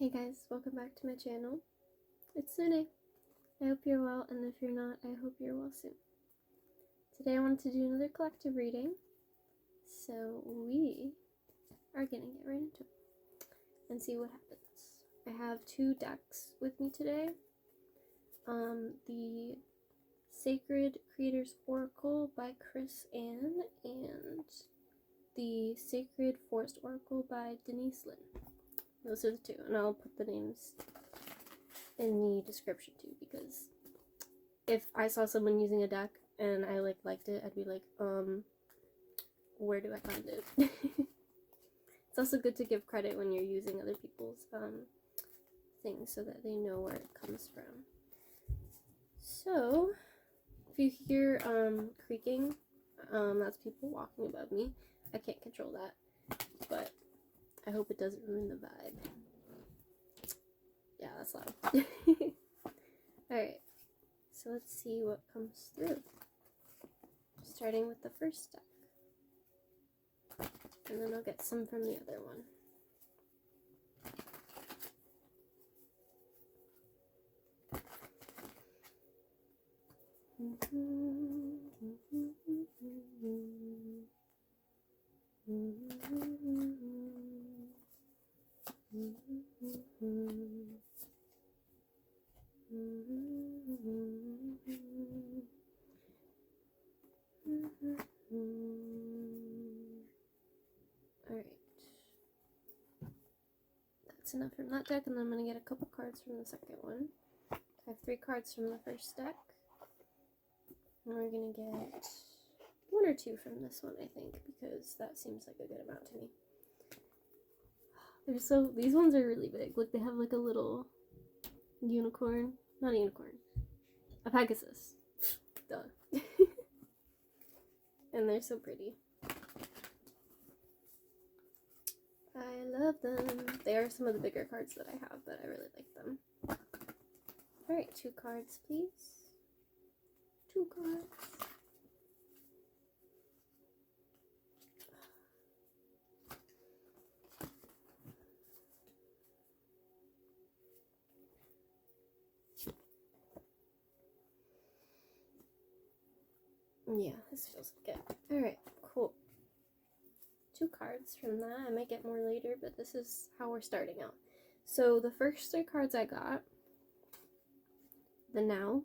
Hey guys, welcome back to my channel. It's Linn. I hope you're well, and if you're not, I hope you're well soon. Today I wanted to do another collective reading, so we are gonna get right into it and see what happens. I have two decks with me today. The Sacred Creators Oracle by Chris Ann and the Sacred Forest Oracle by Denise Linn. Those are the two, and I'll put the names in the description too, because if I saw someone using a deck and I liked it, I'd be like, where do I find it? It's also good to give credit when you're using other people's things so that they know where it comes from. So if you hear creaking, that's people walking above me. I can't control that, but I hope it doesn't ruin the vibe. Yeah, that's loud. Alright, so let's see what comes through. Starting with the first deck. And then I'll get some from the other one. Alright. That's enough from that deck, and then I'm going to get a couple cards from the second one. I have 3 cards from the first deck. And we're going to get 1 or 2 from this one, I think, because that seems like a good amount to me. These ones are really big. Like, they have like a little unicorn. Not a unicorn. A Pegasus. Duh. And they're so pretty. I love them. They are some of the bigger cards that I have, but I really like them. Alright, 2 cards, please. 2 cards. Yeah, this feels like it. Alright, cool. 2 cards from that. I might get more later, but this is how we're starting out. So the first 3 cards I got, the Now,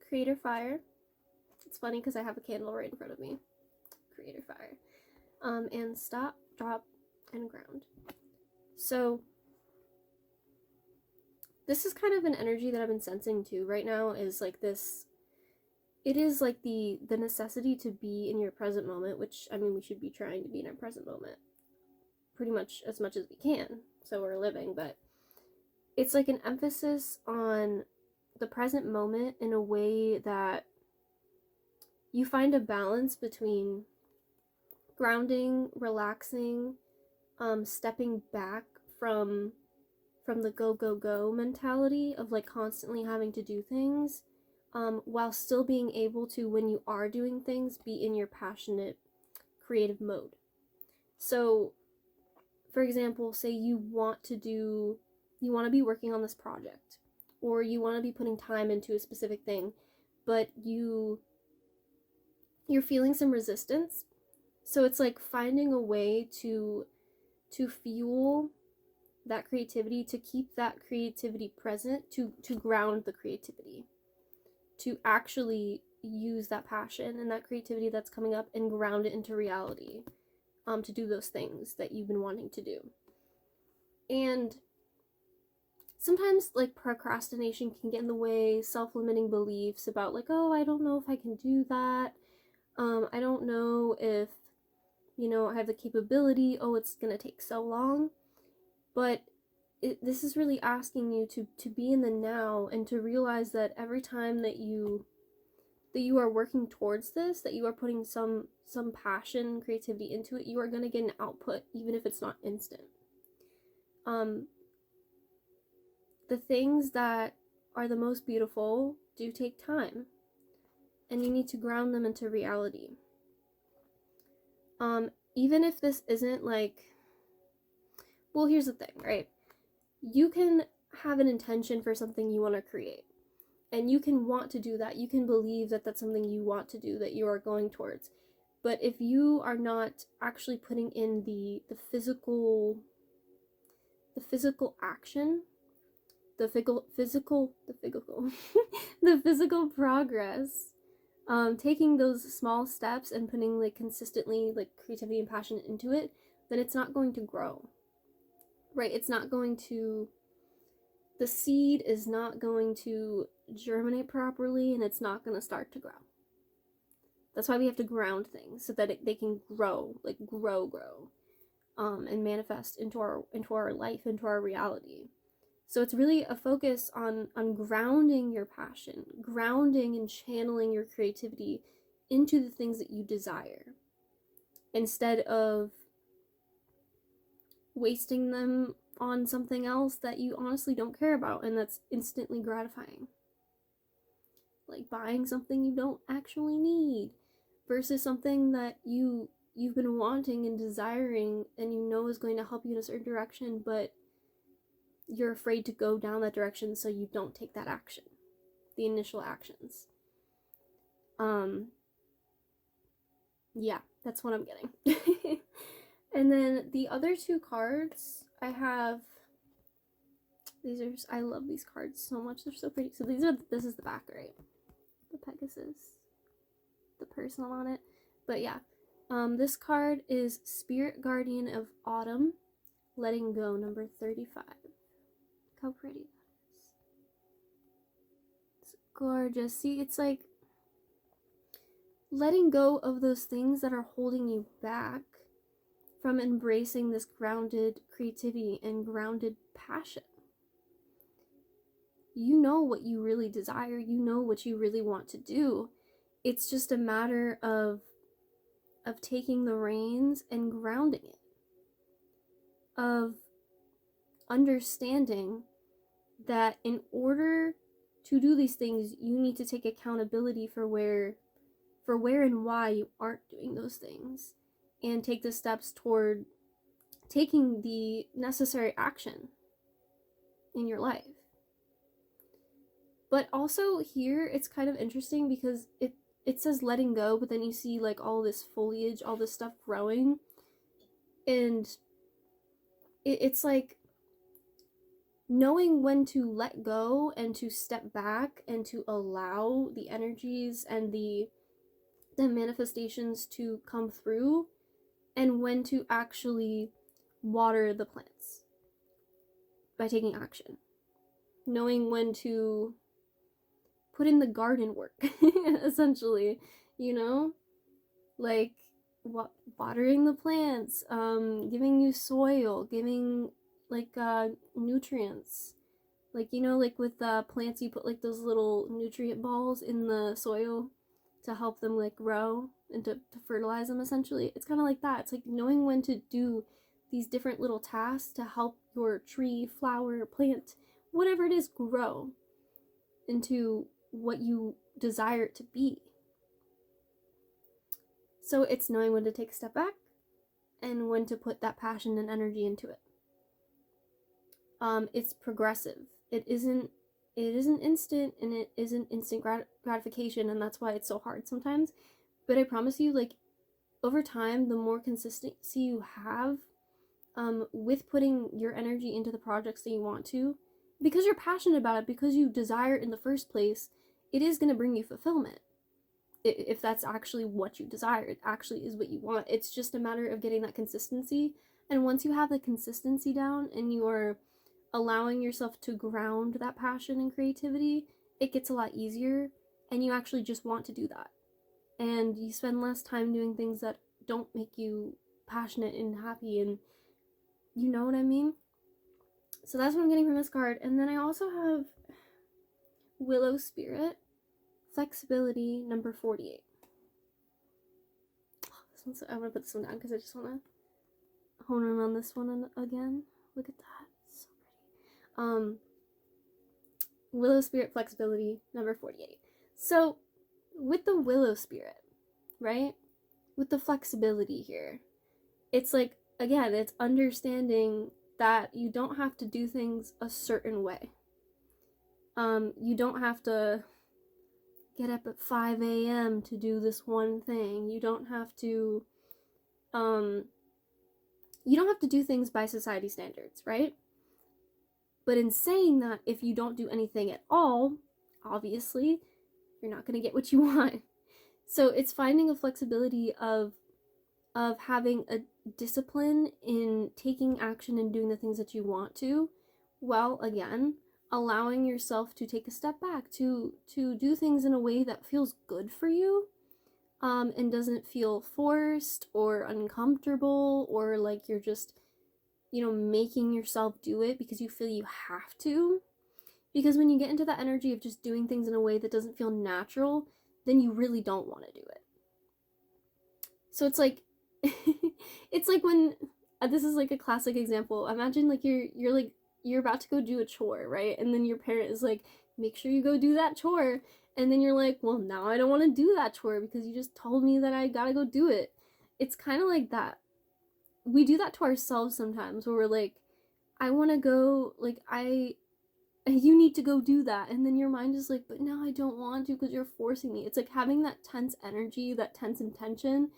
Creator Fire. It's funny because I have a candle right in front of me. Creator Fire. And Stop, Drop, and Ground. So this is kind of an energy that I've been sensing too right now, is like this. It is like the necessity to be in your present moment, which, I mean, we should be trying to be in our present moment pretty much as we can, so we're living, but it's like an emphasis on the present moment in a way that you find a balance between grounding, relaxing, stepping back from the go mentality of like constantly having to do things, while still being able to, when you are doing things, be in your passionate, creative mode. So, for example, say you want to be working on this project, or you want to be putting time into a specific thing, but you're feeling some resistance. So it's like finding a way to fuel that creativity, to keep that creativity present, to ground the creativity, to actually use that passion and that creativity that's coming up and ground it into reality, to do those things that you've been wanting to do. And sometimes like procrastination can get in the way, self-limiting beliefs about like, oh, I don't know if I can do that, I don't know if, I have the capability, oh, it's gonna take so long. But this is really asking you to be in the now, and to realize that every time that you are working towards this, that you are putting some passion, creativity into it, you are going to get an output, even if it's not instant. The things that are the most beautiful do take time, and you need to ground them into reality. Even if this isn't like well, here's the thing, right? You can have an intention for something you want to create. And you can want to do that. You can believe that that's something you want to do, that you are going towards. But if you are not actually putting in the physical action, the physical progress, taking those small steps and putting like consistently like creativity and passion into it, then it's not going to grow, right? It's not going to, the seed is not going to germinate properly, and it's not going to start to grow. That's why we have to ground things so that they can grow, like grow, and manifest into our life, into our reality. So it's really a focus on grounding your passion, grounding and channeling your creativity into the things that you desire, instead of wasting them on something else that you honestly don't care about and that's instantly gratifying. Like buying something you don't actually need versus something that you've been wanting and desiring and you know is going to help you in a certain direction, but you're afraid to go down that direction, so you don't take that action, the initial actions. Yeah, that's what I'm getting. And then the other two cards I have, these are just, I love these cards so much, they're so pretty. So this is the back, right? The Pegasus, the personal on it. But yeah, this card is Spirit Guardian of Autumn, Letting Go, number 35. Look how pretty that is. It's gorgeous. See, it's like letting go of those things that are holding you back from embracing this grounded creativity and grounded passion. You know what you really desire, you know what you really want to do. It's just a matter of taking the reins and grounding it, of understanding that in order to do these things, you need to take accountability for where and why you aren't doing those things, and take the steps toward taking the necessary action in your life. But also here, it's kind of interesting because it says letting go, but then you see like all this foliage, all this stuff growing, and it's like knowing when to let go and to step back and to allow the energies and the manifestations to come through, and when to actually water the plants by taking action. Knowing when to put in the garden work, essentially, you know? Like, watering the plants, giving you soil, giving, like, nutrients. Like, you know, like with plants, you put, like, those little nutrient balls in the soil to help them, like, grow and to fertilize them, essentially. It's kind of like that. It's like knowing when to do these different little tasks to help your tree, flower, plant, whatever it is, grow into what you desire it to be. So it's knowing when to take a step back and when to put that passion and energy into it. It's progressive. It isn't instant, and it isn't instant gratification, and that's why it's so hard sometimes. But I promise you, like, over time, the more consistency you have with putting your energy into the projects that you want to, because you're passionate about it, because you desire it in the first place, it is going to bring you fulfillment. If that's actually what you desire, it actually is what you want. It's just a matter of getting that consistency. And once you have the consistency down and you are allowing yourself to ground that passion and creativity, it gets a lot easier, and you actually just want to do that. And you spend less time doing things that don't make you passionate and happy, and you know what I mean? So that's what I'm getting from this card. And then I also have Willow Spirit, Flexibility, number 48. I'm going to put this one down because I just want to hone in on this one again. Look at that. It's so pretty. Willow Spirit, Flexibility, number 48. So with the Willow Spirit, right? With the flexibility here, it's like, again, it's understanding that you don't have to do things a certain way. You don't have to get up at 5 a.m. to do this one thing. You don't have to do things by society standards, right? But in saying that, if you don't do anything at all, obviously, you're not going to get what you want. So it's finding a flexibility of having a discipline in taking action and doing the things that you want to, while again allowing yourself to take a step back, to do things in a way that feels good for you, and doesn't feel forced or uncomfortable, or like you're just, making yourself do it because you feel you have to. Because when you get into that energy of just doing things in a way that doesn't feel natural, then you really don't want to do it. So it's like, it's like when, this is like a classic example. Imagine like you're about to go do a chore, right? And then your parent is like, make sure you go do that chore. And then you're like, well, now I don't want to do that chore because you just told me that I gotta go do it. It's kind of like that. We do that to ourselves sometimes, where we're like, I want to go, like, you need to go do that. And then your mind is like, but now I don't want to because you're forcing me. It's like having that tense energy, that tense intention.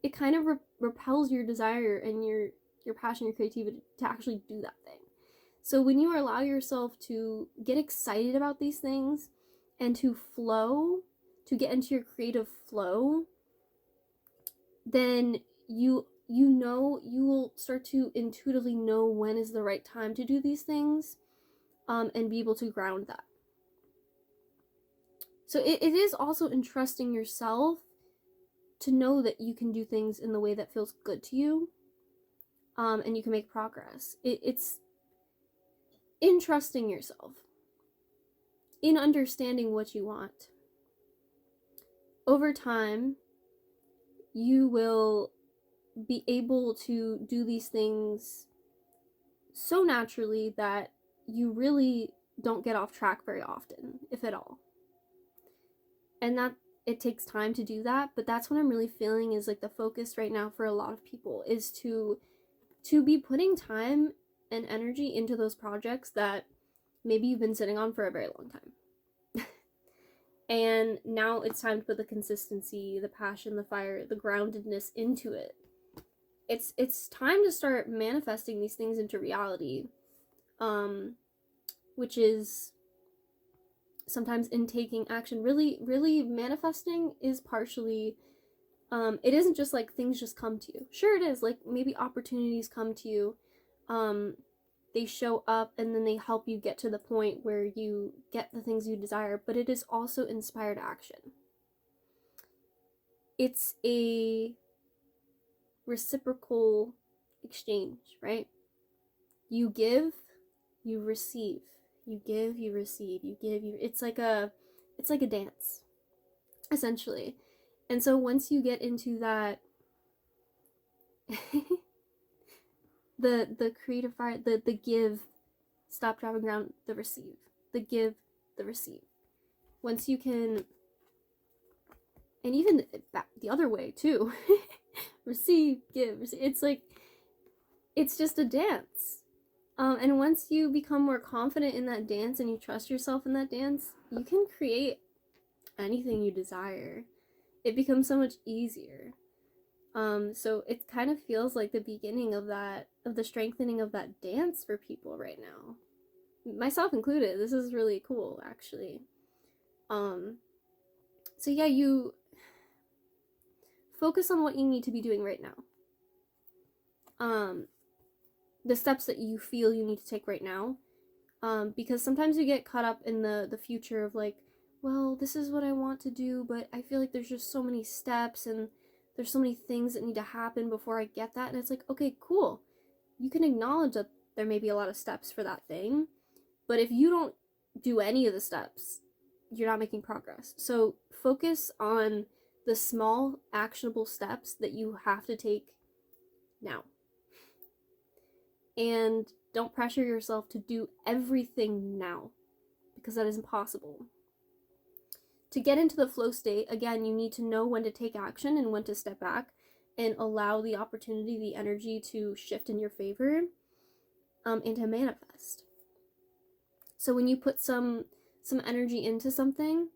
It kind of repels your desire and your passion, your creativity to actually do that thing. So when you allow yourself to get excited about these things and to flow, to get into your creative flow, then you will start to intuitively know when is the right time to do these things, and be able to ground that. So it is also entrusting yourself to know that you can do things in the way that feels good to you, and you can make progress. It's in trusting yourself, in understanding what you want. Over time, you will be able to do these things so naturally that you really don't get off track very often, if at all. And that it takes time to do that, but that's what I'm really feeling is like the focus right now for a lot of people is to be putting time and energy into those projects that maybe you've been sitting on for a very long time. And now it's time to put the consistency, the passion, the fire, the groundedness into it. It's time to start manifesting these things into reality, which is sometimes in taking action. Really manifesting is partially, it isn't just like things just come to you. Sure it is, like maybe opportunities come to you, they show up and then they help you get to the point where you get the things you desire, but it is also inspired action. It's a reciprocal exchange, right? You give, you receive. You give, you receive. You give, you. It's like a dance, essentially. And so once you get into that, the creative fire, the give, stop, drop, and ground, the receive, the give, the receive. Once you can, and even back the other way too. Receive, give, receive. It's like, it's just a dance. And once you become more confident in that dance and you trust yourself in that dance, you can create anything you desire. It becomes so much easier. So it kind of feels like the beginning of the strengthening of that dance for people right now. Myself included. This is really cool, actually. So yeah, you focus on what you need to be doing right now. The steps that you feel you need to take right now. Because sometimes you get caught up in the future of like, well, this is what I want to do, but I feel like there's just so many steps and there's so many things that need to happen before I get that. And it's like, okay, cool. You can acknowledge that there may be a lot of steps for that thing, but if you don't do any of the steps, you're not making progress. So focus on the small actionable steps that you have to take now. And don't pressure yourself to do everything now, because that is impossible. To get into the flow state, again, you need to know when to take action and when to step back and allow the opportunity, the energy to shift in your favor. and to manifest. So when you put some energy into something,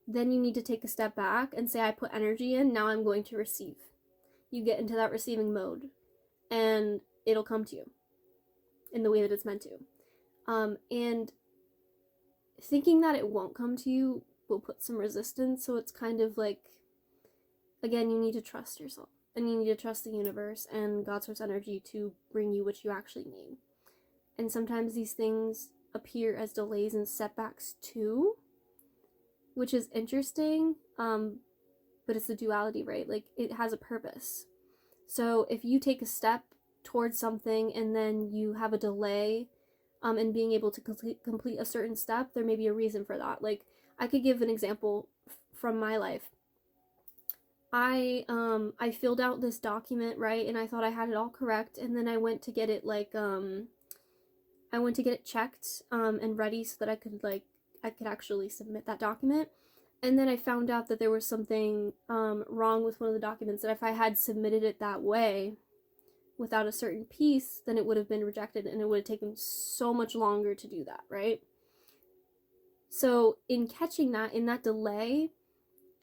then you need to take a step back and say, I put energy in, now I'm going to receive. You get into that receiving mode, and it'll come to you in the way that it's meant to. And thinking that it won't come to you will put some resistance, so it's kind of like, again, you need to trust yourself, and you need to trust the universe and God source energy to bring you what you actually need. And sometimes these things appear as delays and setbacks too, which is interesting, but it's the duality, right? Like, it has a purpose. So if you take a step towards something and then you have a delay in being able to complete a certain step, there may be a reason for that. Like, I could give an example from my life. I filled out this document, right, and I thought I had it all correct, and then I went to get it, like, I went to get it checked and ready so that I could actually submit that document. And then I found out that there was something wrong with one of the documents, that if I had submitted it that way without a certain piece, then it would have been rejected, and it would have taken so much longer to do that, right? So in catching that, in that delay,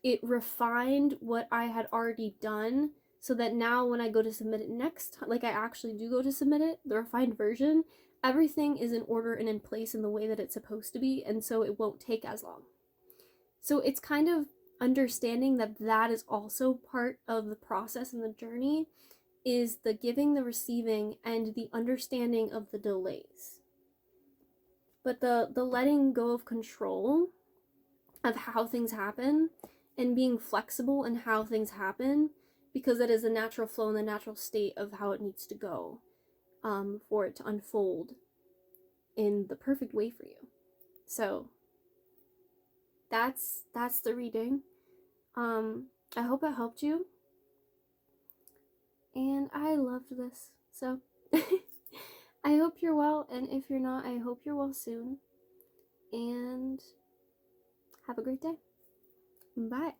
it refined what I had already done, so that now when I go to submit it next time, like I actually do go to submit it, the refined version, everything is in order and in place in the way that it's supposed to be, and so it won't take as long. So it's kind of understanding that that is also part of the process and the journey, is the giving, the receiving, and the understanding of the delays. But the letting go of control of how things happen, and being flexible in how things happen, because that is the natural flow and the natural state of how it needs to go, for it to unfold in the perfect way for you. So that's the reading. I hope it helped you, and I loved this. So I hope you're well, and if you're not, I hope you're well soon, and have a great day. Bye.